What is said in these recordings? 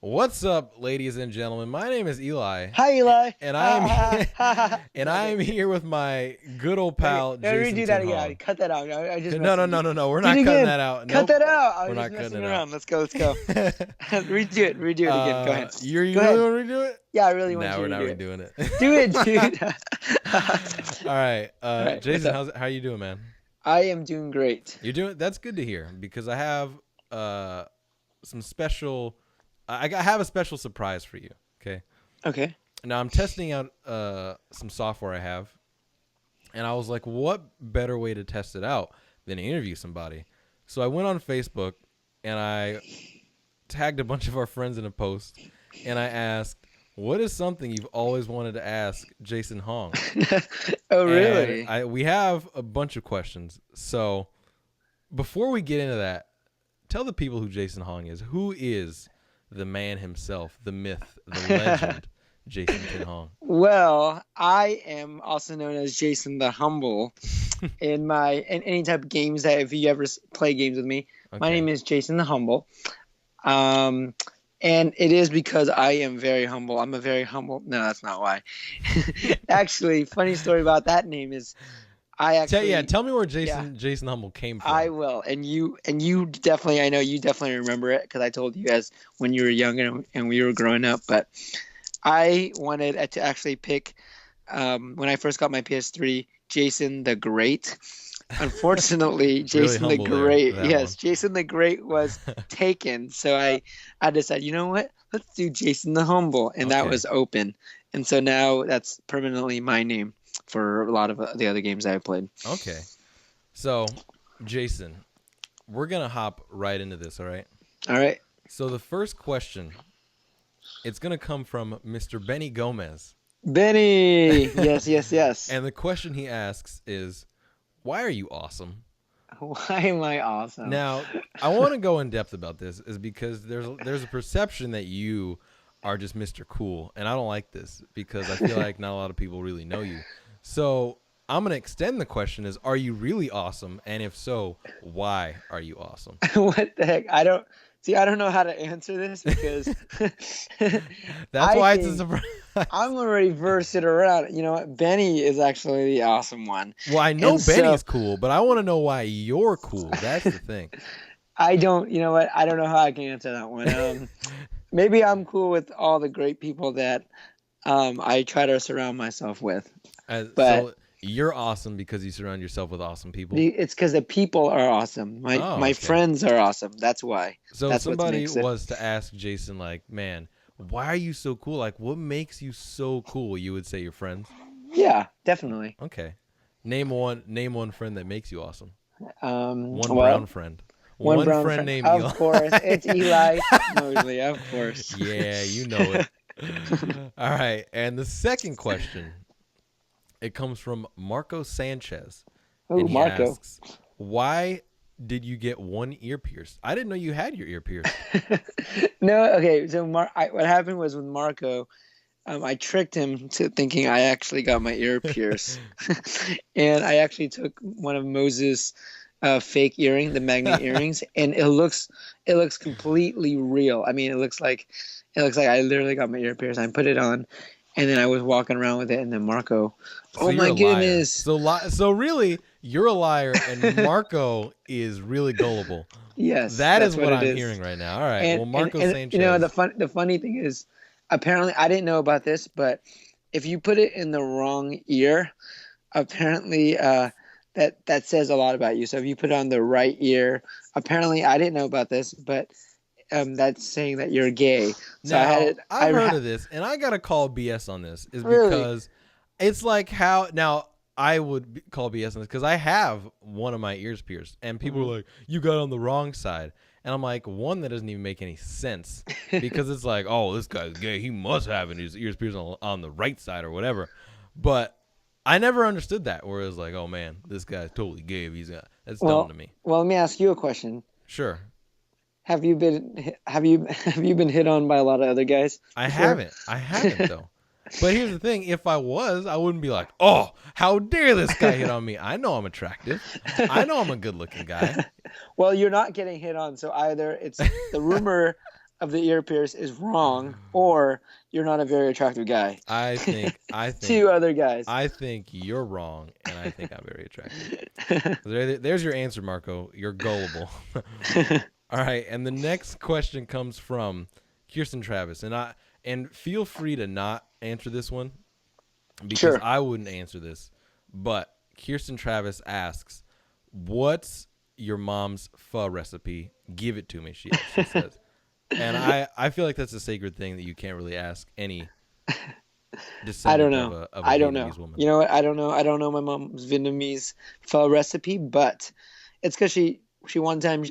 What's up, ladies and gentlemen? My name is Eli, Hi, Eli. and I Ha ha am ha ha. and I Okay. am here with my good old Okay. pal No, Jason redo that Tinhong. again. Cut that out. I just No, messed no, with no, you. no, no. We're Do it not cutting again. that out. Cut Nope, that out. I we're was just not cutting messing it out. around. Let's go. Let's go. Redo it. Redo it again. Go ahead. You Go really ahead. want to redo it? Yeah, I really want No, you we're to not do it. redoing it. Do it, dude. All right, All right. What's Jason, up? how you doing, man? I am doing great. You're doing. That's good to hear because I have some special. I have a special surprise for you. Okay. Okay. Now I'm testing out some software I have, and I was like, what better way to test it out than to interview somebody? So I went on Facebook and I tagged a bunch of our friends in a post, and I asked, what is something you've always wanted to ask Jason Hong? Oh, And really? we have a bunch of questions. So before we get into that, tell the people who Jason Hong is. Who is the man himself, the myth, the legend, Jason Tin Hong? Well, I am also known as Jason the Humble in any type of games that if you ever play games with me. My Okay. name is Jason the Humble. Um, and it is because I am very humble. I'm a very humble. No, that's not why. Actually, funny story about that name is Tell me where yeah, Jason Humble came from. I will. And you definitely, I know you definitely remember it because I told you guys when you were young and we were growing up. But I wanted to actually pick when I first got my PS3, Jason the Great. Unfortunately, Really Jason the humble there, Great, that yes, one. Jason the Great was taken. So I decided, you know what? Let's do Jason the Humble, and that Okay. was open. And so now that's permanently my name for a lot of the other games I played. Okay. So, Jason, we're going to hop right into this, all right? All right, So, the first question, it's going to come from Mr. Benny Gomez. Benny. Yes, yes, yes. And the question he asks is, why are you awesome? Why am I awesome? Now, I want to go in depth about this is because there's a perception that you are just Mr. Cool, and I don't like this because I feel like not a lot of people really know you. So, I'm going to extend the question is, are you really awesome? And if so, why are you awesome? What the heck? I don't know how to answer this because That's I why it's a think surprise. I'm gonna reverse it around. You know what? Benny is actually the awesome one. Well, I know And Benny's so cool, but I want to know why you're cool. That's the thing. I don't, you know what? I don't know how I can answer that one. Maybe I'm cool with all the great people that I try to surround myself with. But So you're awesome because you surround yourself with awesome people. it's because the people are awesome. My Oh, my okay. friends are awesome. That's why. So if That's what somebody makes it. was to ask Jason, like, man, why are you so cool? Like, what makes you so cool? You would say your friends. Yeah, definitely. Okay. Name one friend that makes you awesome. One brown Well, friend. one One brown friend friend. named Of Eli. course, it's Eli Mosley. Of course. Yeah, you know it. All right. And the second question, it comes from Marco Sanchez. Oh, And he Marco. asks, why did you get one ear pierced? I didn't know you had your ear pierced. No, okay. So what happened was with Marco, I tricked him to thinking I actually got my ear pierced, and I actually took one of Moses' fake earring, the magnet earrings, and it looks completely real. I mean, it looks like I literally got my ear pierced. I put it on, and then I was walking around with it, and then Marco, So oh you're my a liar. goodness, So really, you're a liar, and Marco is really gullible. yes, That is that's what what it I'm is. heurring right now. All right. And Well, and Marco and you know Sanchez. the funny thing is, apparently I didn't know about this, but if you put it in the wrong ear, apparently that says a lot about you. So if you put it on the right ear, apparently I didn't know about this, but that's saying that you're gay. So I had Now, it. I've heard of this, and I got to call BS on this, is Really. because it's like how. Now, I would call BS on this because I have one of my ears pierced, and people Mhm. are like, you got on the wrong side. And I'm like, one, that doesn't even make any sense because it's like, oh, this guy's gay. He must have his ears pierced on the right side or whatever. But I never understood that, where it was like, oh, man, this guy's totally gay. If he's that's dumb to Well, me. well, let me ask you a question. Sure. Have you been hit on by a lot of other guys I before? haven't. I haven't, though. But here's the thing. If I was, I wouldn't be like, oh, how dare this guy hit on me. I know I'm attractive. I know I'm a good-looking guy. Well, you're not getting hit on, so either it's the rumor of the ear pierce is wrong, or you're not a very attractive guy. I think Two other guys. I think you're wrong, and I think I'm very attractive. There's your answer, Marco. You're gullible. All right, and the next question comes from Kirsten Travis, and feel free to not answer this one because Sure. I wouldn't answer this. But Kirsten Travis asks, "What's your mom's pho recipe? Give it to me." She says, and I feel like that's a sacred thing that you can't really ask any I don't descendant of know. a I don't know. Vietnamese woman. You know what? I don't know. I don't know my mom's Vietnamese pho recipe, but it's because she one time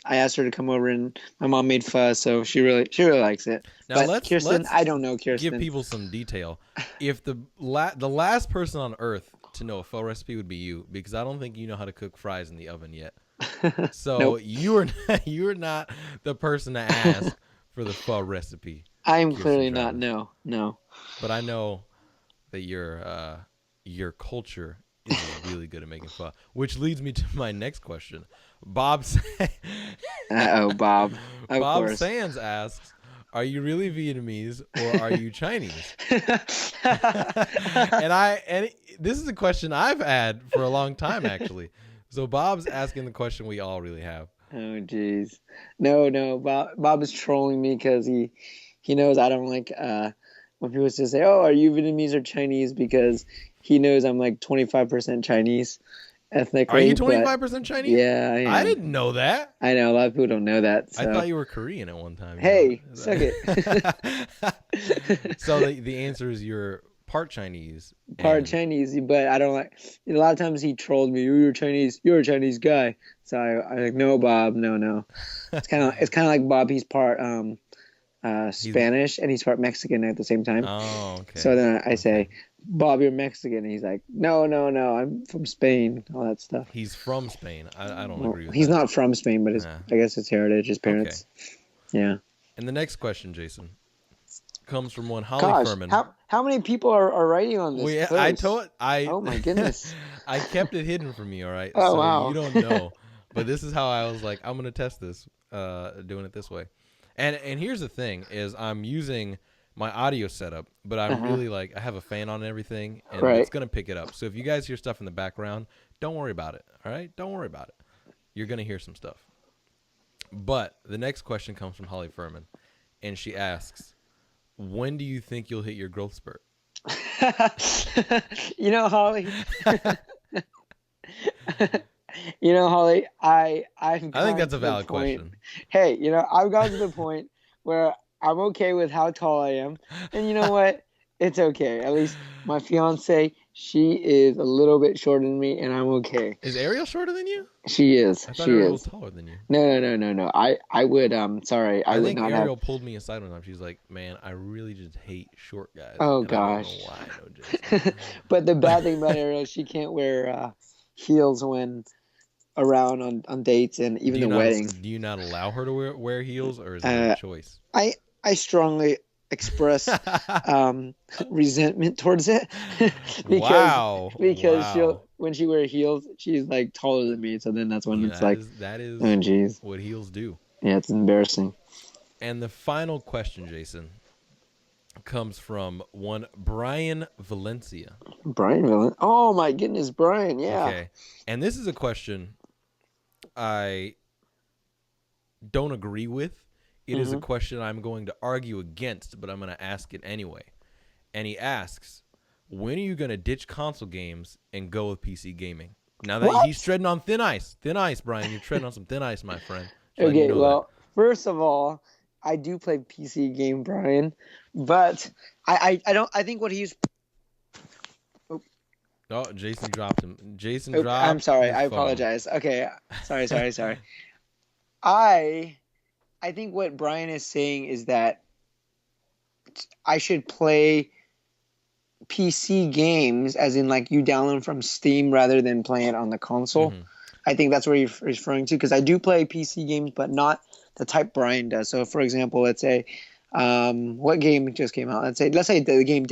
I asked her to come over and my mom made pho, so she really likes it. Now But Kirsten, let's I don't know give Kirsten. people some detail. If the last person on earth to know a pho recipe would be you, because I don't think you know how to cook fries in the oven yet. So Nope. you are not the person to ask for the pho recipe, I'm Kirsten clearly not. Travis. No, no. But I know that your culture is really good at making pho, which leads me to my next question. Bob Uh-oh, Bob. Of Bob course. Sands asks, "Are you really Vietnamese or are you Chinese?" and this is a question I've had for a long time actually. So Bob's asking the question we all really have. Oh, jeez. No, no. Bob is trolling me because he knows I don't like when people just say, "Oh, are you Vietnamese or Chinese?" Because he knows I'm like 25% Chinese Are you ethnically. But 25% Chinese? yeah, I I am. didn't know that. I know a lot of people don't know that. I So thought you were Korean at one time. hey, suck it. So the answer is you're part Chinese Part and Chinese, but I don't like. A lot of times he trolled me. You're Chinese. You're a Chinese guy. So I like, no, Bob, no, no. It's kind of like Bob. He's part he's Spanish and he's part Mexican at the same time. oh So okay. then I Okay. say, Bob, you're Mexican. And he's like, no, no, no, I'm from Spain. All that stuff. He's from Spain. I don't Well, agree with he's that. not from Spain, but Yeah. I guess his heritage, his Okay. parents. Yeah. And the next question, Jason, comes from one Holly Gosh, Furman. how many people are writing on this I post? told I Oh my goodness. I kept it hidden from you, all right? Oh So you wow. don't know. But this is how I was like, I'm gonna test this, doing it this way. And here's the thing: is I'm using my audio setup, but I'm Uh-huh. really like I have a fan on and everything, and it's Right. gonna pick it up. So if you guys hear stuff in the background, don't worry about it. All right, don't worry about it. You're gonna hear some stuff. But the next question comes from Holly Furman, and she asks, "When do you think you'll hit your growth spurt?" You know, Holly. You know, Holly, I've I think gotten that's a to the valid point. question. Hey, I've gotten to the point where I'm okay with how tall I am, and you know what? It's okay. At least my fiance, she is a little bit shorter than me, and I'm okay. Is Ariel shorter than you? She is. I thought She Ariel was is. taller than you. No, no, no, no, no. I would. Sorry, I I would think not have. Ariel pulled me aside one time. She's like, "Man, I really just hate short guys," Oh and I don't know gosh. why. No, Jason. But the bad thing about Ariel, she can't wear heels when around on dates and even the wedding. Do you not allow her to wear heels, or is it her Uh, choice? I strongly express resentment towards it because Wow, she'll wow. when she wears heels, she's like taller than me. So then that's when Yeah, it's like, that oh is jeez, what heels do. yeah, it's embarrassing. And the final question, Jason, comes from one Brian Valencia. Brian Villain. Oh my goodness, Brian. Yeah. Okay, and this is a question I don't agree with. It is a Hmm. question I'm going to argue against, but I'm going to ask it anyway. And he asks, when are you going to ditch console games and go with PC gaming? Now that he's What? treading on thin ice. Thin ice, Brian. You're treading on some thin ice, my friend. Just letting you Okay. know that. Well, first of all, I do play PC game, Brian, but I don't. I think what he's. Oh, Jason dropped him. Jason I'm dropped sorry. his I phone. apologize. Okay. Sorry. Sorry. Sorry. I I think what Brian is saying is that I should play PC games, as in like you download from Steam rather than playing it on the console. Mm-hmm. I think that's what he's referring to because I do play PC games, but not the type Brian does. So, for example, let's say, what game just came out? Let's say the game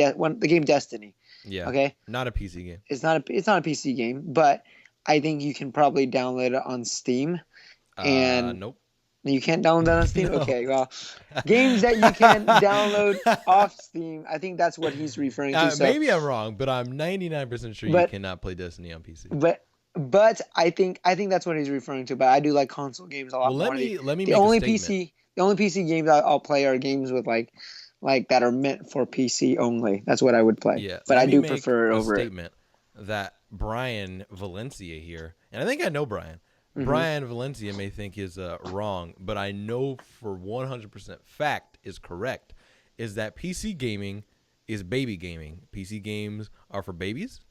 Destiny. Yeah. Okay, Not a PC game. it's not a PC game, but I think you can probably download it on Steam. And Nope. You can't download that on Steam? No. Okay, well, games that you can download off Steam, I think that's what he's referring to. So, Maybe I'm wrong, but I'm 99% sure you but cannot play Destiny on PC. but but I think that's what he's referring to. But I do like console games a Well, lot more. let me The make a only statement. PC games I'll play are games with like that are meant for PC only. That's what I would play. Yeah, But let I me do make prefer it a over it. statement that Brian Valencia here, and I think I know Brian. Hmm. Brian Valencia may think is wrong, but I know for 100% fact is correct. Is that PC gaming is baby gaming? PC games are for babies,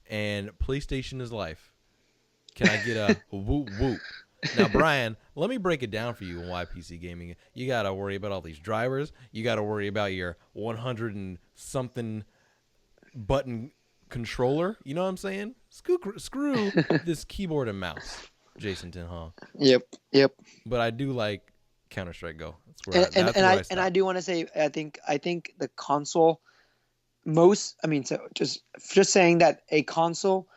and PlayStation is life. Can I get a whoop whoop? Now, Brian, let me break it down for you on why PC gaming. You got to worry about all these drivers. You got to worry about your 100 and something button controller. You know what I'm saying? Screw this keyboard and mouse, Jason Tinhall. Yep, yep. But I do like Counter Strike Go. And and, That's and where I I and I stop. do want to say I think the console most I mean so just saying that a console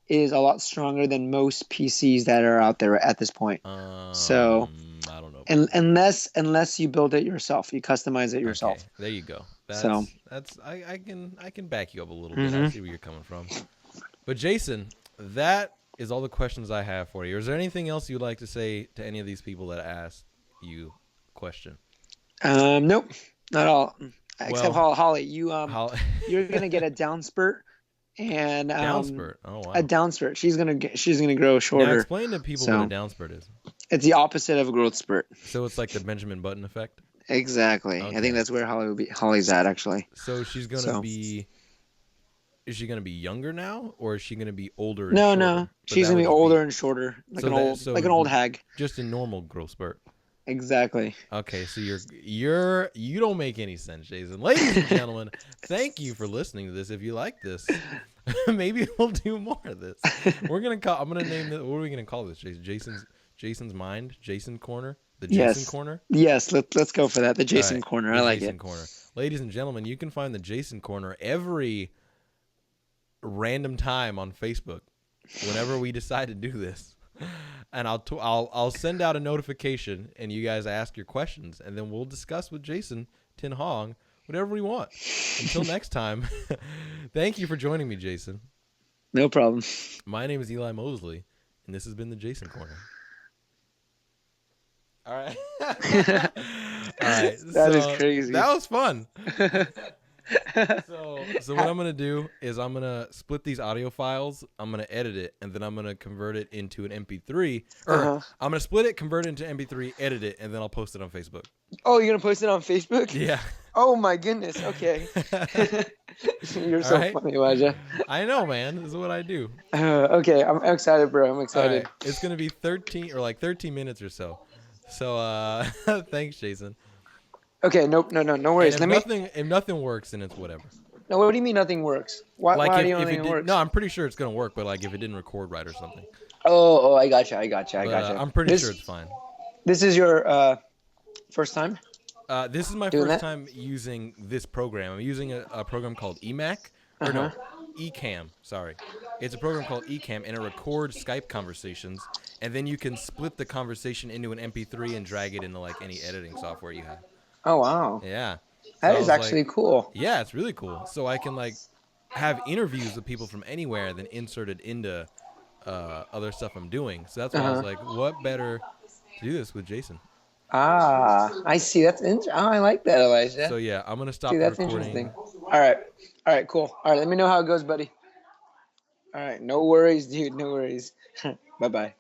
is a lot stronger than most PCs that are out there at this point. So I don't know about and that. unless you build it yourself, you customize it Okay, yourself. there you go. So That's I can back you up a little bit. I hmm see where you're coming from. But Jason, that is all the questions I have for you. Is there anything else you'd like to say to any of these people that asked you a question? nope, not all. Except Well, Holly, how you're gonna get a down spurt and downspurt? Oh a wow. down spurt. She's gonna grow Now shorter. explain to people what a So downspurt is. it's the opposite of a growth spurt. So it's like the Benjamin Button effect. Exactly. I think Okay. that's where Holly's at actually. So she's gonna So be. Is she gonna be younger now, or is she gonna be older and no, shorter? But she's that gonna would be just be older and shorter, so that like an old hag. just a normal growth spurt. Exactly. Okay, so you don't make any sense, Jason. Ladies and gentlemen, thank you for listening to this. If you like this, maybe we'll do more of this. I'm gonna name this. What are we gonna call this, Jason? Jason's mind, Jason corner, the Jason Yes. corner. Yes. Let's go for that. The All Jason right, corner. the I like it. Jason corner. Ladies and gentlemen, you can find the Jason corner every random time on Facebook whenever we decide to do this. And I'll send out a notification, and you guys ask your questions, and then we'll discuss with Jason Tin Hong whatever we want. Until next time, thank you for joining me, Jason. No problem. My name is Eli Mosley, and this has been the Jason Corner. All right, all right. That is So crazy. that was fun. So what I'm gonna do is I'm gonna split these audio files. I'm gonna edit it, and then I'm gonna convert it into an MP3. Or Uh-huh. I'm gonna split it, convert it into MP3, edit it, and then I'll post it on Facebook. Oh, you're gonna post it on Facebook? Yeah. Oh my goodness. Okay. You're All so right. funny, Elijah. I know, man. This is what I do. Okay, I'm excited, bro. I'm All excited. right. It's gonna be 13 minutes or so. So thanks, Jason. Okay, nope, no And worries. if nothing works, then it's whatever. No, what do you mean nothing works? Why? Like Why do you don't if think it it did, works? no, I'm pretty sure it's gonna work, but like if it didn't record right or something. Oh, I gotcha. But I'm pretty sure it's fine. This is your first time This is my doing first that? time using this program. I'm using a program called Emac, or Uh-huh. no, Ecamm. Sorry, it's a program called Ecamm, and it records Skype conversations, and then you can split the conversation into an MP3 and drag it into like any editing software you have. Oh wow, Yeah. So that I is was like, actually cool. yeah, it's really cool. So I can like have interviews with people from anywhere, then insert it into other stuff I'm doing. So that's why I was Uh-huh. like, what better to do this with Jason? Ah, I see. Oh, I like that, Elijah. So yeah, I'm gonna See, stop the that's interesting. recording. All right, cool. All right, let me know how it goes, buddy. All right, no worries, dude. No worries. Bye bye.